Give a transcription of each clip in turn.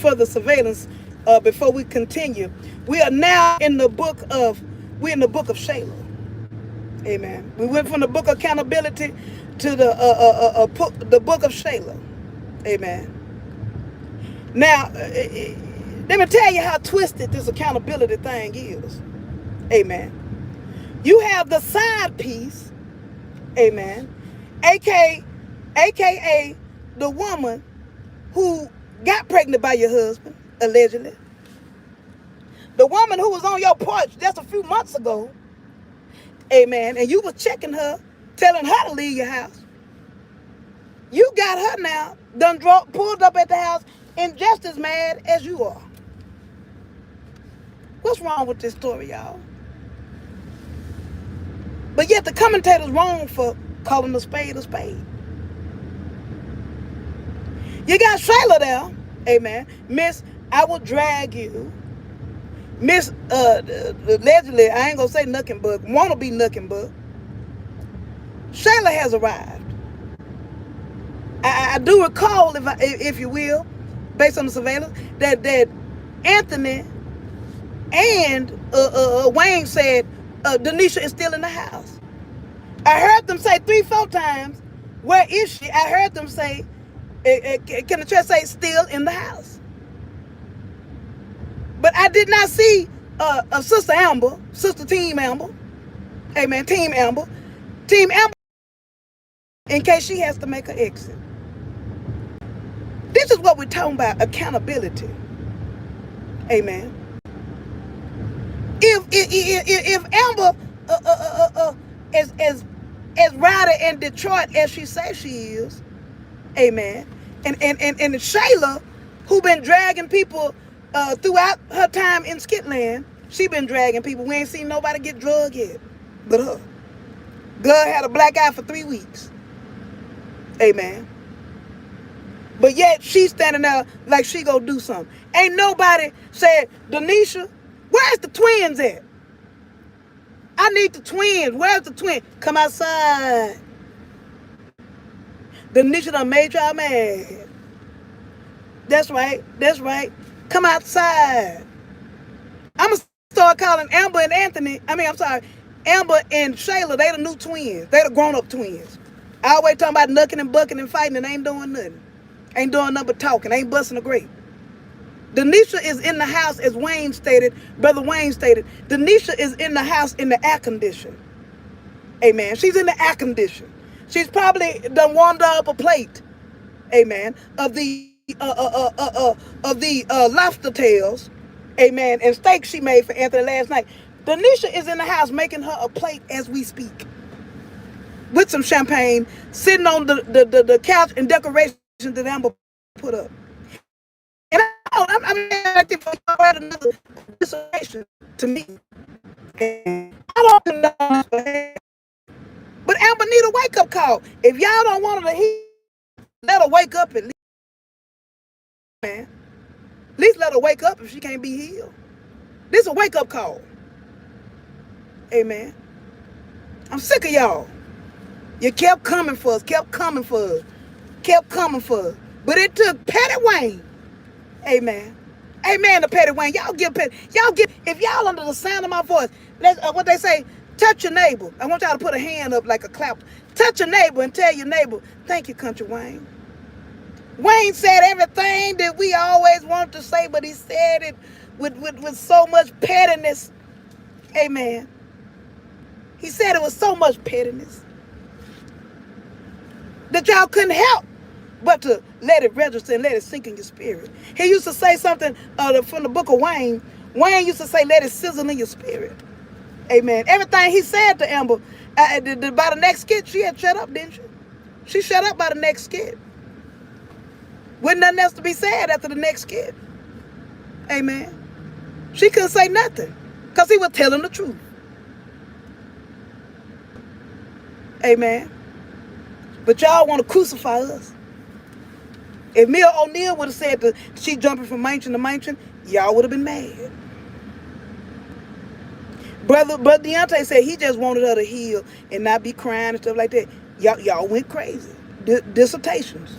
further surveillance before we continue. We are now in the book of Shayla. Amen. We went from the book of accountability to the book of Shayla. Amen. Now, let me tell you how twisted this accountability thing is. Amen. You have the side piece. Amen. AKA the woman who got pregnant by your husband, allegedly. The woman who was on your porch just a few months ago. Amen. And you was checking her, telling her to leave your house. You got her now, pulled up at the house and just as mad as you are. What's wrong with this story, y'all? But yet the commentator's wrong for calling a spade a spade. You got Shayla there, amen. Miss, I will drag you. Miss, allegedly, I ain't gonna say nothing but, wanna be nothing but. Shayla has arrived. I do recall, if you will, based on the surveillance, that Anthony and Wayne said Denisha is still in the house. I heard them say 3-4 times, where is she? I heard them say, can the church say still in the house? But I did not see Sister Amber, Sister Team Amber, amen, Team Amber, in case she has to make an exit. This is what we're talking about, accountability. Amen. If Amber is as rowdy in Detroit as she says she is, amen, and Shayla, who been dragging people throughout her time in Skitland, she been dragging people. We ain't seen nobody get drugged yet but her. God had a black eye for 3 weeks. Amen. But yet she's standing there like she gonna do something. Ain't nobody said, Denisha, where's the twins at? I need the twins. Where's the twins? Come outside. Denisha done made y'all mad. That's right. That's right. Come outside. I'm going to start calling Amber and Amber and Shayla, they the new twins. They the grown-up twins. I always talking about knucking and bucking and fighting and ain't doing nothing. Ain't doing nothing but talking. Ain't busting a grape. Denisha is in the house, as Brother Wayne stated. Denisha is in the house in the air condition. Amen. She's in the air condition. She's probably done warmed up a plate. Amen. Of the lobster tails. Amen. And steak she made for Anthony last night. Denisha is in the house making her a plate as we speak. With some champagne, sitting on the couch and decorations that Amber put up. And I'm acting for another participation to me. I don't know. But Amber need a wake-up call. If y'all don't want her to heal, let her wake up at least. Man. At least let her wake up if she can't be healed. This is a wake-up call. Amen. I'm sick of y'all. You kept coming for us, kept coming for us, kept coming for us. But it took Petty Wayne. Amen. Amen to Petty Wayne. If y'all under the sound of my voice, what they say, touch your neighbor. I want y'all to put a hand up like a clap. Touch your neighbor and tell your neighbor, thank you, Country Wayne. Wayne said everything that we always wanted to say, but he said it with so much pettiness. Amen. He said it with so much pettiness that y'all couldn't help but to let it register and let it sink in your spirit. He used to say something from the book of Wayne. Wayne used to say, let it sizzle in your spirit. Amen. Everything he said to Amber, by the next skit, she had shut up, didn't she? She shut up by the next skit. Wasn't nothing else to be said after the next skit. Amen. She couldn't say nothing because he was telling the truth. Amen. But y'all want to crucify us. If Mia O'Neal would have said that she jumping from mansion to mansion, y'all would have been mad. Brother Deontay said he just wanted her to heal and not be crying and stuff like that. Y'all went crazy. Dissertations.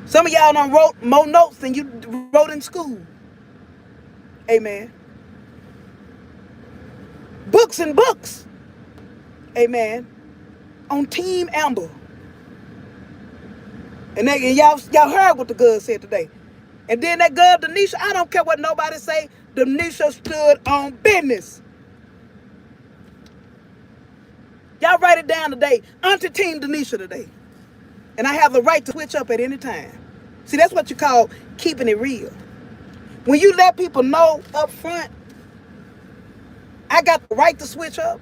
Some of y'all done wrote more notes than you wrote in school. Amen. Books and books. Amen. On Team Amber. And y'all heard what the girl said today. And then that girl, Denisha, I don't care what nobody say, Denisha stood on business. Y'all write it down today. Auntie Team Denisha today. And I have the right to switch up at any time. See, that's what you call keeping it real. When you let people know up front, I got the right to switch up.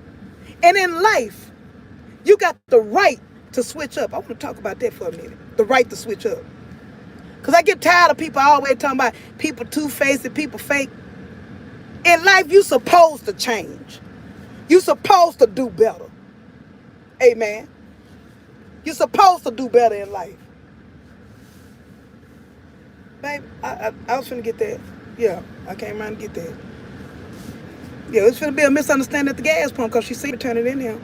And in life, you got the right to switch up. I want to talk about that for a minute. The right to switch up. Because I get tired of people always talking about people two-faced and people fake. In life, you supposed to change. You supposed to do better. Amen. You're supposed to do better in life. Babe, I was finna get that. Yeah, I came around to get that. Yeah, it's finna be a misunderstanding at the gas pump because she seen me turn it in here.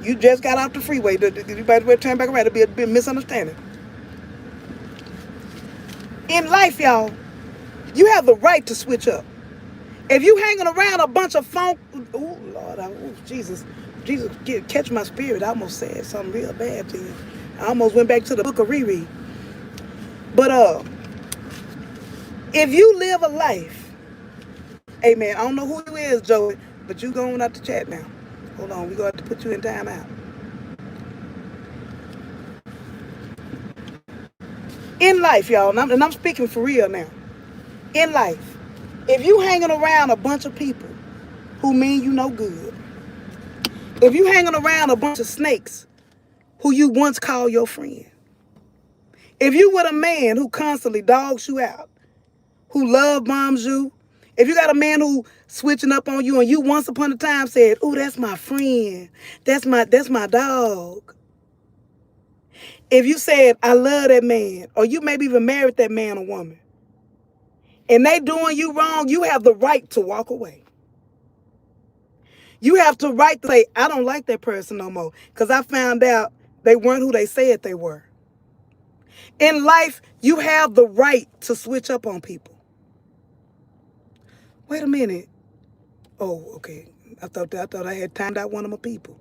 You just got off the freeway. You better turn back around. It'll be a misunderstanding. In life, y'all, you have the right to switch up. If you hanging around a bunch of funk, oh Lord, Jesus, catch my spirit. I almost said something real bad to you. I almost went back to the book of Riri. But if you live a life, amen. I don't know who you is, Joey, but you going out to chat now. Hold on, we gonna have to put you in time out. In life, y'all, and I'm speaking for real now. In life, if you hanging around a bunch of people who mean you no good, if you hanging around a bunch of snakes who you once called your friend, if you with a man who constantly dogs you out, who love bombs you, if you got a man who switching up on you and you once upon a time said, "Oh, that's my friend, that's my dog." If you said, "I love that man," or you maybe even married that man or woman, and they doing you wrong, you have the right to walk away. You have the right to say, "I don't like that person no more," because I found out they weren't who they said they were. In life, you have the right to switch up on people. Wait a minute. Oh, okay. I thought I had timed out one of my people.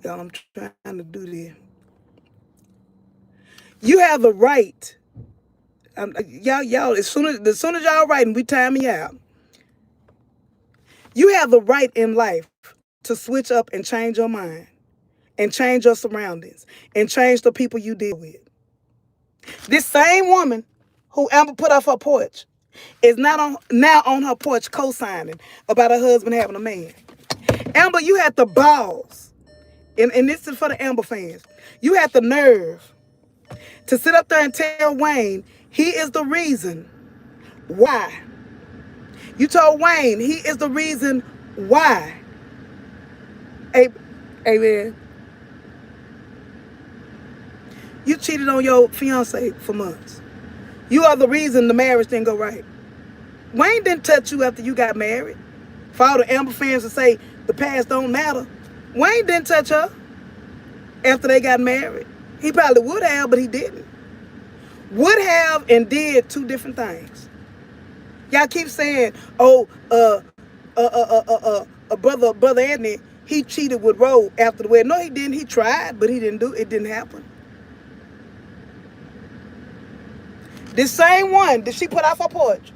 Y'all, I'm trying to do this. You have the right. Y'all, as soon as y'all writing, we time me out. You have the right in life to switch up and change your mind, and change your surroundings, and change the people you deal with. This same woman who Amber put off her porch is now on her porch co-signing about her husband having a man. Amber, you had the balls, and this is for the Amber fans. You had the nerve to sit up there and tell Wayne he is the reason why. You told Wayne he is the reason why. Amen. You cheated on your fiance for months. You are the reason the marriage didn't go right. Wayne didn't touch you after you got married. For all the Amber fans to say the past don't matter, Wayne didn't touch her after they got married. He probably would have, but he didn't. Would have and did two different things. Y'all keep saying, "Oh, brother Anthony, he cheated with Rose after the wedding." No, he didn't. He tried, but he didn't do it. It didn't happen. This same one that she put off her porch,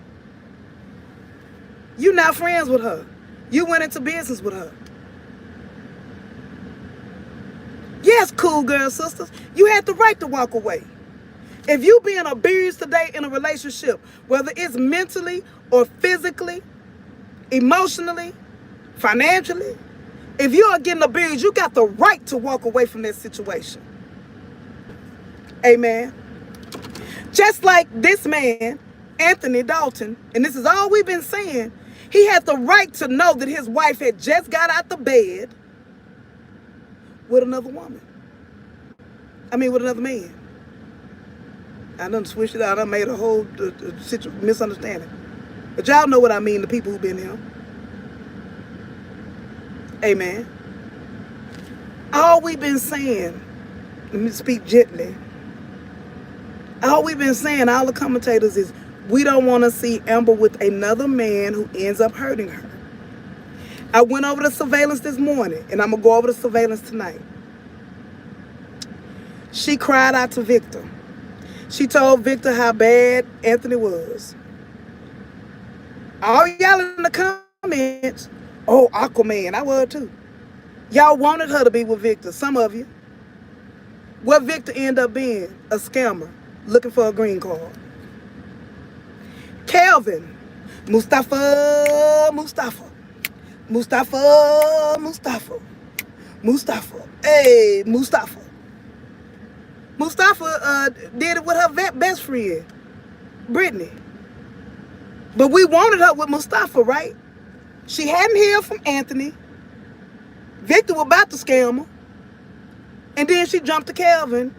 you not friends with her. You went into business with her. Yes, cool girl sisters, you had the right to walk away. If you being abused today in a relationship, whether it's mentally or physically, emotionally, financially, if you are getting abused, you got the right to walk away from that situation. Amen. Just like this man, Anthony Dalton, and this is all we've been saying, he had the right to know that his wife had just got out the bed with another woman. With another man. I done switched it out. I made a whole misunderstanding. But y'all know what I mean, the people who've been here. Amen. All we've been saying, let me speak gently, All we've been saying, all the commentators, is we don't want to see Amber with another man who ends up hurting her. I went over the surveillance this morning, and I'm going to go over the surveillance tonight. She cried out to Victor. She told Victor how bad Anthony was. All y'all in the comments, oh, Aquaman, I was too. Y'all wanted her to be with Victor, some of you. What Victor ended up being? A scammer looking for a green card. Kelvin, Mustafa, hey, Mustafa. Mustafa did it with her best friend, Brittany. But we wanted her with Mustafa, right? She hadn't heard from Anthony. Victor was about to scam her. And then she jumped to Kelvin.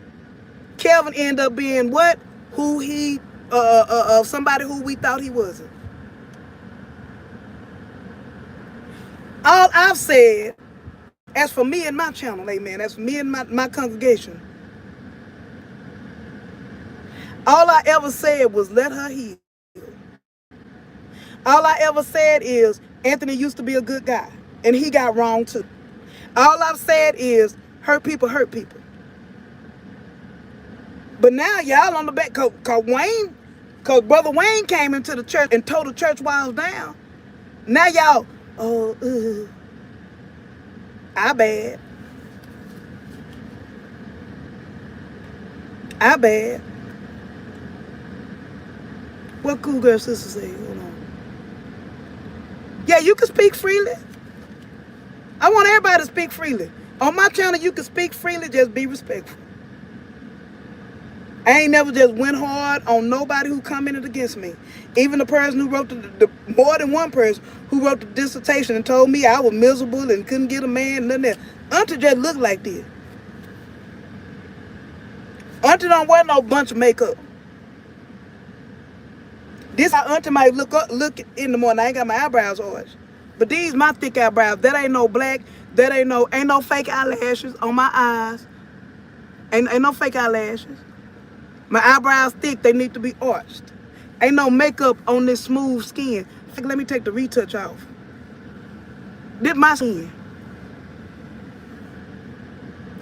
Kelvin ended up being what? Who he, somebody who we thought he wasn't. All I've said, as for me and my channel, amen, as for me and my congregation, all I ever said was let her heal. All I ever said is Anthony used to be a good guy, and he got wrong too. All I've said is hurt people hurt people. But now y'all on the back, cause Brother Wayne came into the church and tore the church walls down. Now y'all, I bad. What cool girl sister say? Hold on. Yeah, you can speak freely. I want everybody to speak freely. On my channel, you can speak freely, just be respectful. I ain't never just went hard on nobody who commented against me. Even the person who wrote the more than one person who wrote the dissertation and told me I was miserable and couldn't get a man, nothing that. Auntie just looked like this. Auntie don't wear no bunch of makeup. This how Auntie might look in the morning. I ain't got my eyebrows arched. But these my thick eyebrows. That ain't no black. That ain't no fake eyelashes on my eyes. Ain't no fake eyelashes. My eyebrows thick, they need to be arched. Ain't no makeup on this smooth skin. Let me take the retouch off. This my skin.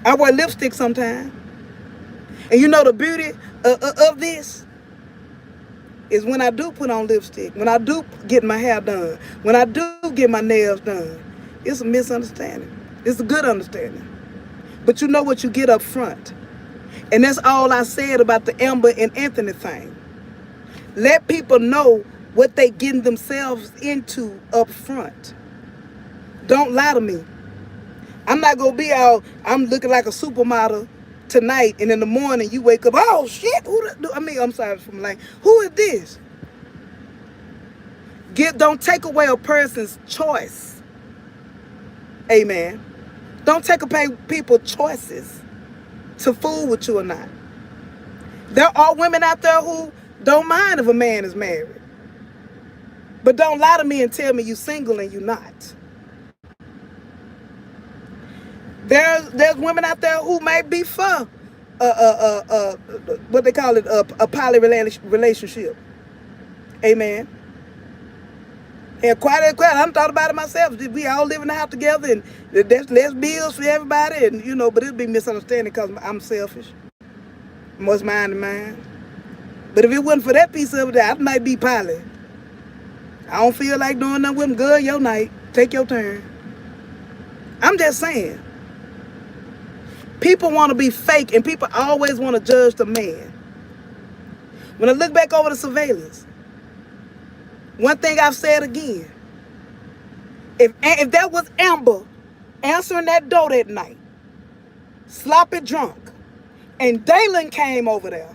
I wear lipstick sometimes. And you know the beauty of this is when I do put on lipstick, when I do get my hair done, when I do get my nails done. It's a misunderstanding. It's a good understanding. But you know what you get up front. And that's all I said about the Amber and Anthony thing. Let people know what they getting themselves into up front. Don't lie to me. I'm not going to be out, I'm looking like a supermodel tonight, and in the morning you wake up, oh shit, I'm sorry from like, who is this? Don't take away a person's choice. Amen. Don't take away people's choices to fool with you or not. There are women out there who don't mind if a man is married. But don't lie to me and tell me you're single and you're not. There's women out there who may be for what they call it, a poly relationship. Amen. And quite, I done thought about it myself. We all live in the house together, and there's less bills for everybody, and but it'll be misunderstanding because I'm selfish. What's mine to mine. But if it wasn't for that piece of it, I might be poly. I don't feel like doing nothing with them. Good, your night. Take your turn. I'm just saying. People want to be fake, and people always want to judge the man. When I look back over the surveillance, one thing I've said again, if that was Amber answering that door that night, sloppy drunk, and Dalen came over there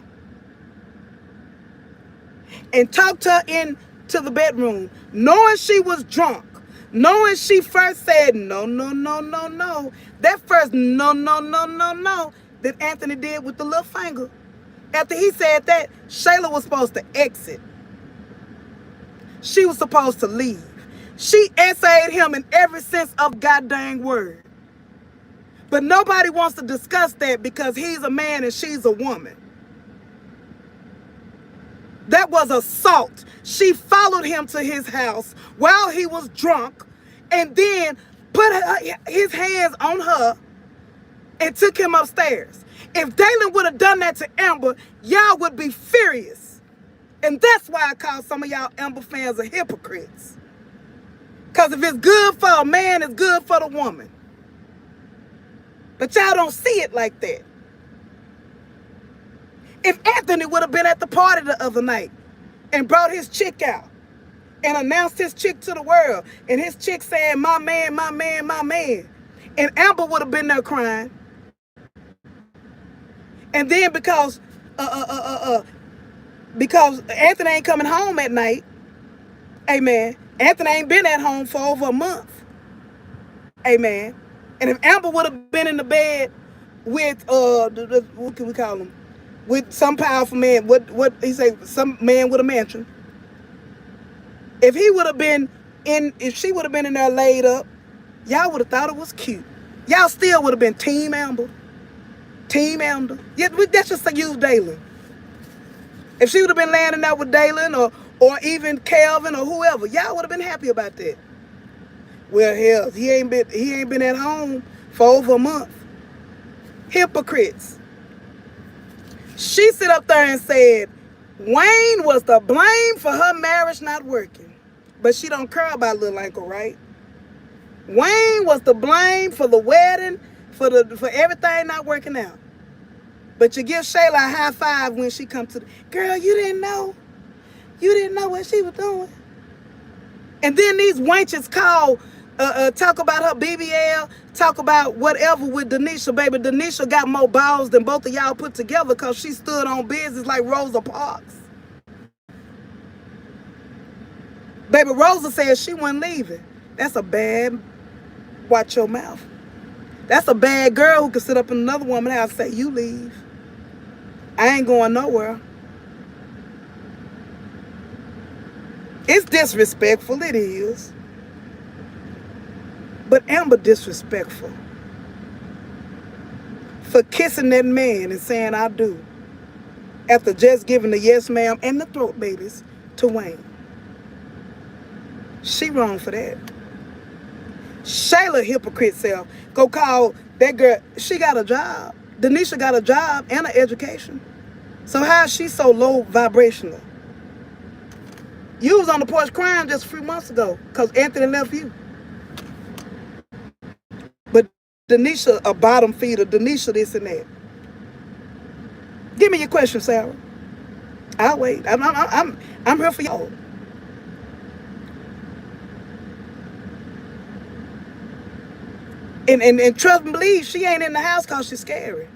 and talked her into the bedroom, knowing she was drunk, knowing she first said no, that first no that Anthony did with the little finger. After he said that, Shayla was supposed to exit. She was supposed to leave. She essayed him in every sense of goddamn word. But nobody wants to discuss that because he's a man and she's a woman. That was assault. She followed him to his house while he was drunk and then put his hands on her and took him upstairs. If Dalen would have done that to Amber, y'all would be furious. And that's why I call some of y'all Amber fans are hypocrites. Because if it's good for a man, it's good for the woman. But y'all don't see it like that. If Anthony would have been at the party the other night and brought his chick out and announced his chick to the world, and his chick saying, my man, my man, my man, and Amber would have been there crying. And then because Anthony ain't coming home at night, amen, Anthony ain't been at home for over a month, amen. And if Amber would have been in the bed with, what can we call him? With some powerful man, what he say, some man with a mansion. If he would have been if she would have been in there laid up, y'all would have thought it was cute. Y'all still would have been Team Amber. Team Amber. Yeah, that's just to use Dalen. If she would have been laying in there with Dalen or even Calvin or whoever, y'all would have been happy about that. Well, hell, he ain't been at home for over a month. Hypocrites. She sit up there and said Wayne was to blame for her marriage not working. But she don't care about little ankle, right? Wayne was to blame for the wedding, for everything not working out. But you give Shayla a high five when she come to the, girl, you didn't know. You didn't know what she was doing. And then these wenches call, talk about her BBL, talk about whatever with Denisha. Baby, Denisha got more balls than both of y'all put together because she stood on business like Rosa Parks. Baby, Rosa said she wasn't leaving. That's a bad, watch your mouth. That's a bad girl who could sit up in another woman's house and say, you leave. I ain't going nowhere. It's disrespectful, it is. But Amber disrespectful for kissing that man and saying I do after just giving the yes ma'am and the throat babies to Wayne. She wrong for that. Shayla hypocrite self go call that girl. She got a job. Denisha got a job and an education. So how is she so low vibrational? You was on the porch crying just a few months ago because Anthony left you. But Denisha a bottom feeder. Denisha this and that. Give me your question, Sarah. I'll wait. I'm here for y'all. And trust and believe, she ain't in the house because she's scary.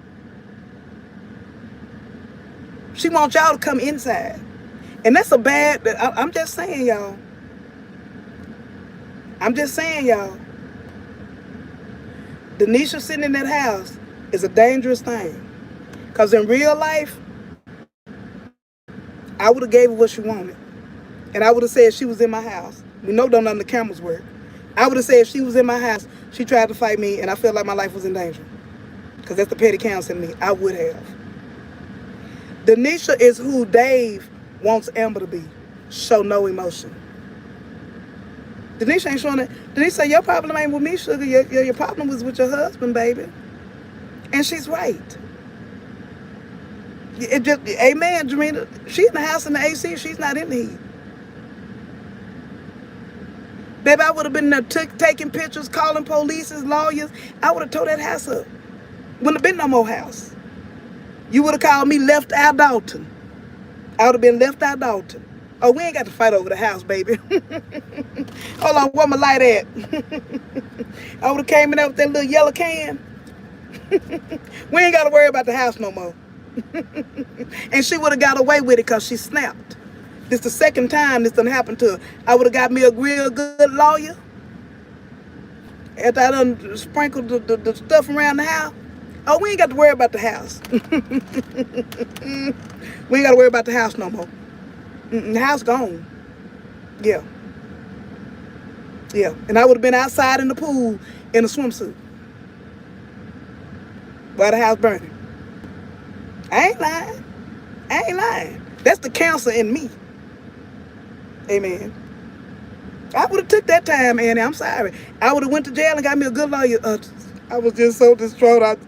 She wants y'all to come inside. And that's a bad, I'm just saying, y'all. I'm just saying, y'all. Denisha sitting in that house is a dangerous thing. Because in real life, I would have gave her what she wanted. And I would have said she was in my house. We know none of the cameras work. I would have said if she was in my house, she tried to fight me, and I felt like my life was in danger. Because that's the petty counsel in me. I would have. Denisha is who Dave wants Amber to be. Show no emotion. Denisha ain't showing that. Denisha said, your problem ain't with me, sugar. Your problem was with your husband, baby. And she's right. Amen, Jarena. She in the house in the AC. She's not in the heat. Baby, I would have been there taking pictures, calling police, lawyers. I would have tore that house up. Wouldn't have been no more house. You would have called me Left Eye Dalton. I would have been Left Eye Dalton. Oh, we ain't got to fight over the house, baby. Hold on, where my light at? I would have came in there with that little yellow can. We ain't got to worry about the house no more. And she would have got away with it because she snapped. This the second time this done happened to her. I would have got me a real good lawyer. After I done sprinkled the stuff around the house. Oh, we ain't got to worry about the house. We ain't got to worry about the house no more. The house gone. Yeah. Yeah. And I would have been outside in the pool in a swimsuit. While the house burning. I ain't lying. That's the cancer in me. Amen. I would have took that time, Annie. I'm sorry. I would have went to jail and got me a good lawyer. I was just so distraught.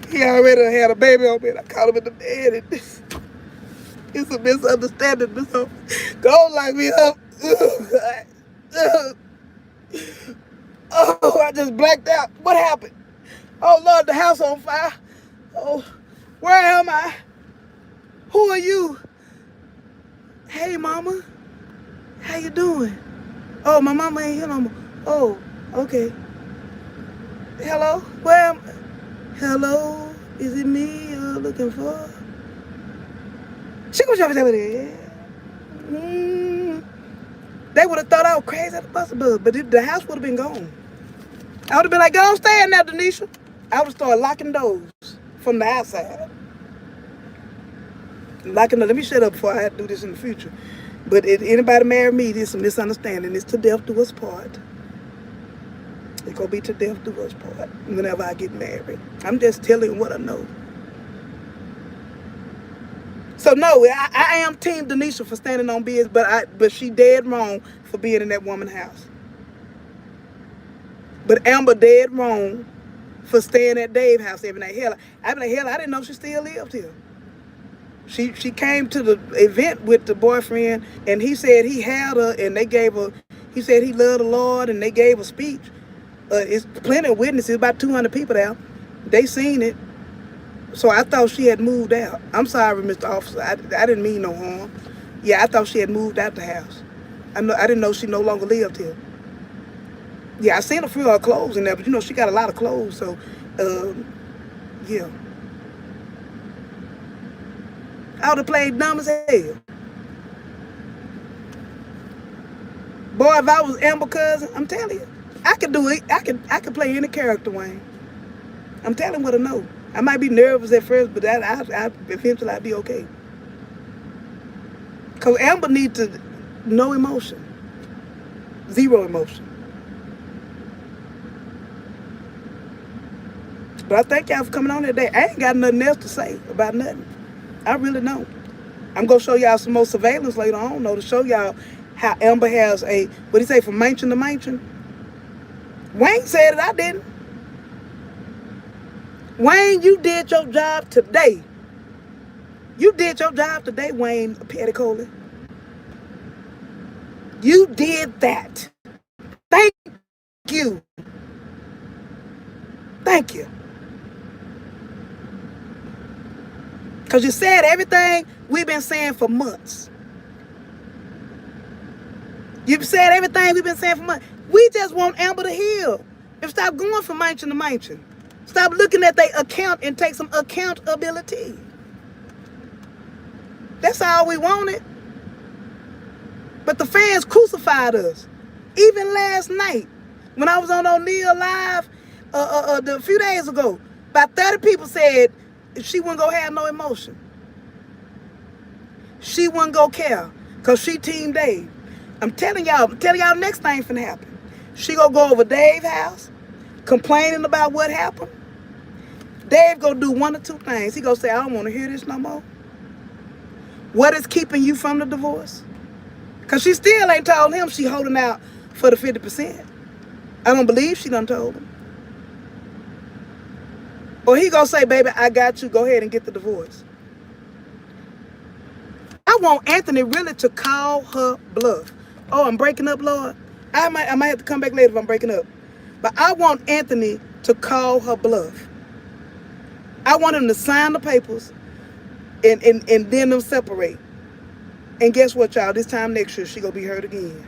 He already had a baby on me. And I called him in the bed. And it's a misunderstanding. So don't lock me up. Oh, I just blacked out. What happened? Oh, Lord, the house on fire. Oh, where am I? Who are you? Hey, Mama. How you doing? Oh, my mama ain't here no more. Oh, okay. Hello? Where am I? Hello? Is it me you're looking for? She was over there. They would have thought I was crazy at the bus, but the house would have been gone. I would have been like, don't stay in there, Denisha. I would have started locking doors from the outside. Let me shut up before I have to do this in the future. But if anybody marry me, there's a misunderstanding. It's to death do us part. It's going to be to death do us part whenever I get married. I'm just telling you what I know. So no, I am Team Denisha for standing on business, but she dead wrong for being in that woman's house. But Amber dead wrong for staying at Dave's house every night. Hell, I didn't know she still lived here. She came to the event with the boyfriend, and he said he had her, and they gave her. He said he loved the Lord, and they gave a speech. It's plenty of witnesses, about 200 people there. They seen it. So I thought she had moved out. I'm sorry, Mr. Officer. I didn't mean no harm. Yeah, I thought she had moved out the house. I didn't know she no longer lived here. Yeah, I seen a few of her clothes in there, but she got a lot of clothes. So, yeah. I would have played dumb as hell. Boy, if I was Amber cousin, I'm telling you, I could do it. I could play any character, Wayne. I'm telling you what I know. I might be nervous at first, but eventually I'll be okay. Because Amber needs no emotion. Zero emotion. But I thank y'all for coming on today. I ain't got nothing else to say about nothing. I really don't. I'm going to show y'all some more surveillance later on, to show y'all how Amber has what do you say, from mansion to mansion? Wayne said it, I didn't. Wayne, you did your job today. You did your job today, Wayne Petticoat. You did that. Thank you. Thank you. Because you said everything we've been saying for months. You've said everything we've been saying for months. We just want Amber to heal and stop going from mansion to mansion. Stop looking at their account and take some accountability. That's all we wanted. But the fans crucified us. Even last night, when I was on O'Neal Live a few days ago, about 30 people said she wasn't going to have no emotion. She wasn't going to care because she Team Dave. I'm telling y'all next thing finna happen. She gonna go over Dave's house, complaining about what happened. Dave gonna do one or two things. He gonna say, I don't want to hear this no more. What is keeping you from the divorce? Because she still ain't told him she holding out for the 50%. I don't believe she done told him. Or he gonna say, baby, I got you. Go ahead and get the divorce. I want Anthony really to call her bluff. Oh, I'm breaking up, Lord. I might have to come back later if I'm breaking up. But I want Anthony to call her bluff. I want him to sign the papers and then them separate. And guess what, y'all? This time next year, she gonna be hurt again.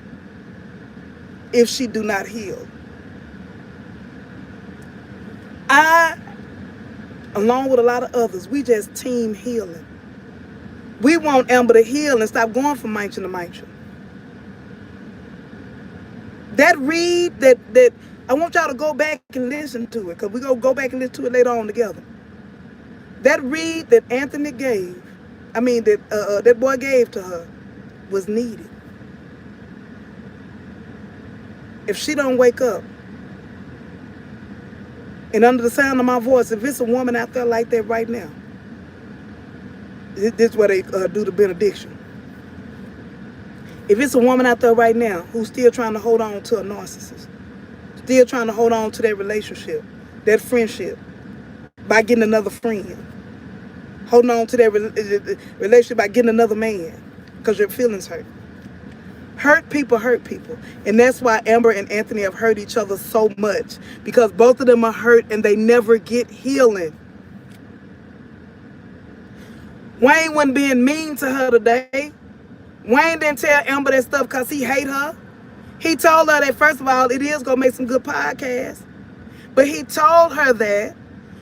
If she do not heal. I, along with a lot of others, we just team healing. We want Amber to heal and stop going from mansion to mansion. That read that I want y'all to go back and listen to it, because we're going to go back and listen to it later on together. That read that Anthony gave, that boy gave to her, was needed. If she don't wake up, and under the sound of my voice, if it's a woman out there like that right now, This is where they do the benediction. If it's a woman out there right now who's still trying to hold on to a narcissist, still trying to hold on to that relationship, that friendship, by getting another friend, holding on to that relationship by getting another man, because your feelings hurt. Hurt people. And that's why Amber and Anthony have hurt each other so much, because both of them are hurt and they never get healing. Wayne wasn't being mean to her today. Wayne didn't tell Amber that stuff because he hate her. He told her that, first of all, it is going to make some good podcasts. But he told her that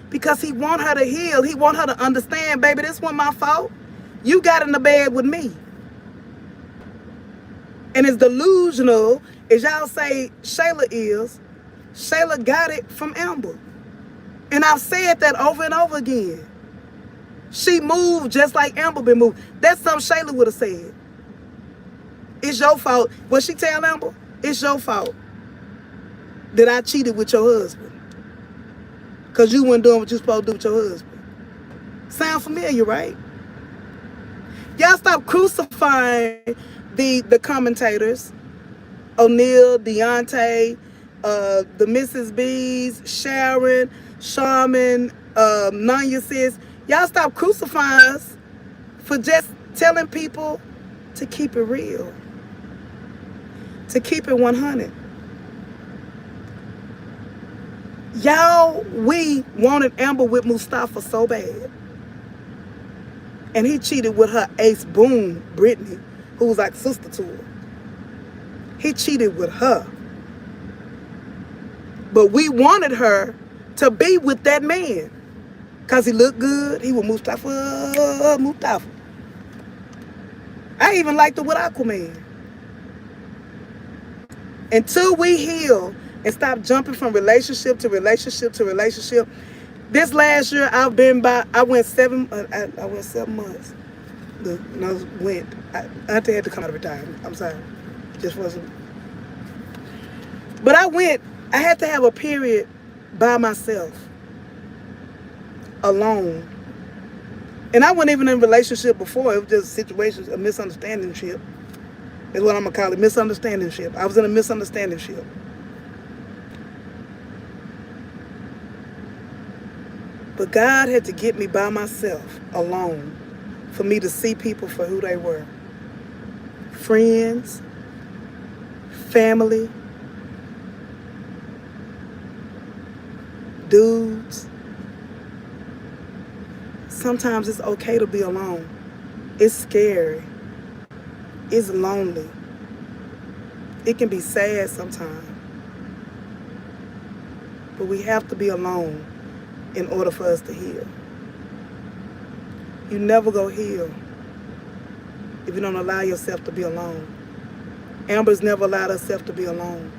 because he want her to heal. He want her to understand, baby, this wasn't my fault. You got in the bed with me. And as delusional as y'all say Shayla is, Shayla got it from Amber. And I've said that over and over again. She moved just like Amber been moved. That's something Shayla would have said. It's your fault. What she tell Amber? It's your fault that I cheated with your husband. Because you weren't doing what you supposed to do with your husband. Sound familiar, right? Y'all stop crucifying the commentators. O'Neal, Deontay, the Mrs. B's, Sharon, Charmin, Nanya Sis. Y'all stop crucifying us for just telling people to keep it real. To keep it 100. Y'all, we wanted Amber with Mustafa so bad. And he cheated with her ace boom, Brittany, who was like sister to her. He cheated with her. But we wanted her to be with that man. Because he looked good. He was Mustafa. I even liked it with Aquaman. Until we heal and stop jumping from relationship to relationship to relationship. This last year I went 7 months. Auntie had to come out of retirement. I'm sorry. Just wasn't. But I had to have a period by myself. Alone. And I wasn't even in a relationship before. It was just situations, a misunderstanding ship. Is what I'm going to call it, misunderstanding ship. I was in a misunderstanding ship. But God had to get me by myself, alone, for me to see people for who they were. Friends, family, dudes. Sometimes it's okay to be alone. It's scary. It's lonely. It can be sad sometimes. But we have to be alone in order for us to heal. You never go heal if you don't allow yourself to be alone. Amber's never allowed herself to be alone.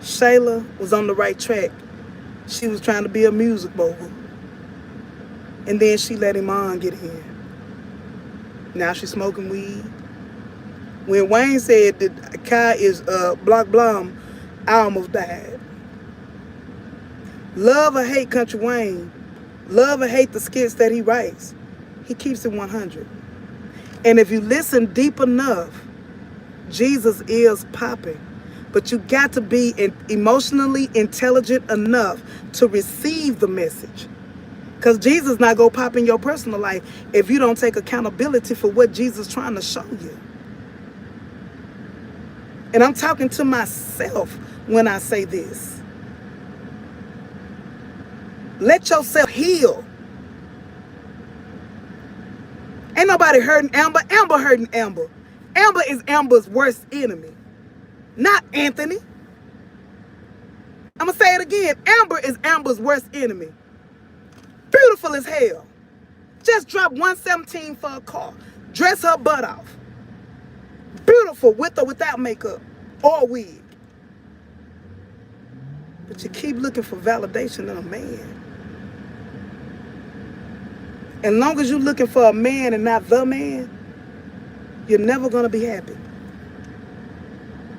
Shayla was on the right track. She was trying to be a music mogul. And then she let Iman get in. Now she's smoking weed. When Wayne said that Kai is Block Blum, I almost died. Love or hate Country Wayne, love or hate the skits that he writes, he keeps it 100. And if you listen deep enough, Jesus is popping. But you got to be emotionally intelligent enough to receive the message. Because Jesus not going to pop in your personal life if you don't take accountability for what Jesus is trying to show you. And I'm talking to myself when I say this. Let yourself heal. Ain't nobody hurting Amber. Amber hurting Amber. Amber is Amber's worst enemy. Not Anthony. I'm going to say it again. Amber is Amber's worst enemy. Beautiful as hell. Just drop 117 for a car. Dress her butt off. Beautiful with or without makeup or wig. But you keep looking for validation in a man. As long as you're looking for a man and not the man, you're never going to be happy.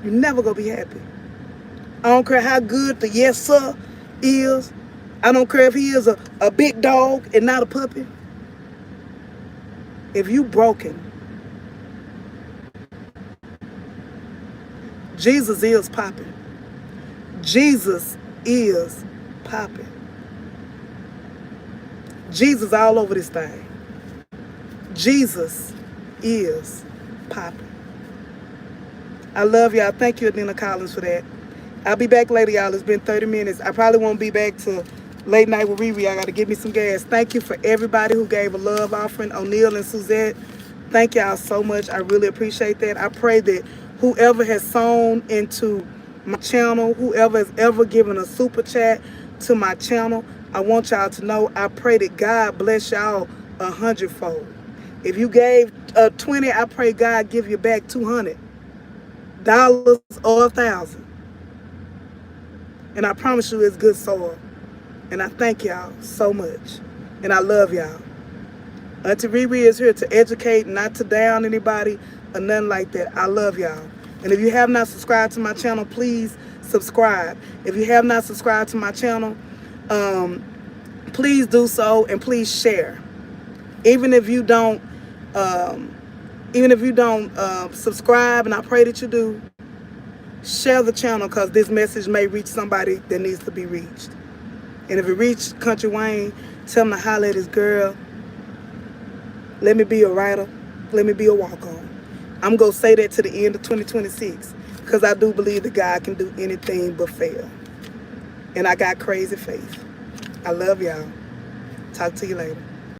You're never going to be happy. I don't care how good the yes sir is. I don't care if he is a big dog and not a puppy. If you broken, Jesus is popping. Jesus is popping. Jesus all over this thing. Jesus is popping. I love y'all. Thank you, Adina Collins, for that. I'll be back later, y'all. It's been 30 minutes. I probably won't be back to late night with Riri. I got to give me some gas. Thank you for everybody who gave a love offering. O'Neal and Suzette, thank y'all so much. I really appreciate that. I pray that whoever has sown into my channel, whoever has ever given a super chat to my channel, I want y'all to know I pray that God bless y'all 100-fold. If you gave 20, I pray God give you back $200 or 1,000. And I promise you it's good soil. And I thank y'all so much. And I love y'all. Auntie Riri is here to educate, not to down anybody or nothing like that. I love y'all. And if you have not subscribed to my channel, please subscribe. If you have not subscribed to my channel, please do so, and please share. Even if you don't subscribe, and I pray that you do, share the channel, because this message may reach somebody that needs to be reached. And if it reached Country Wayne, tell him to holler at his girl. Let me be a writer. Let me be a walk-on. I'm going to say that to the end of 2026, because I do believe that God can do anything but fail. And I got crazy faith. I love y'all. Talk to you later.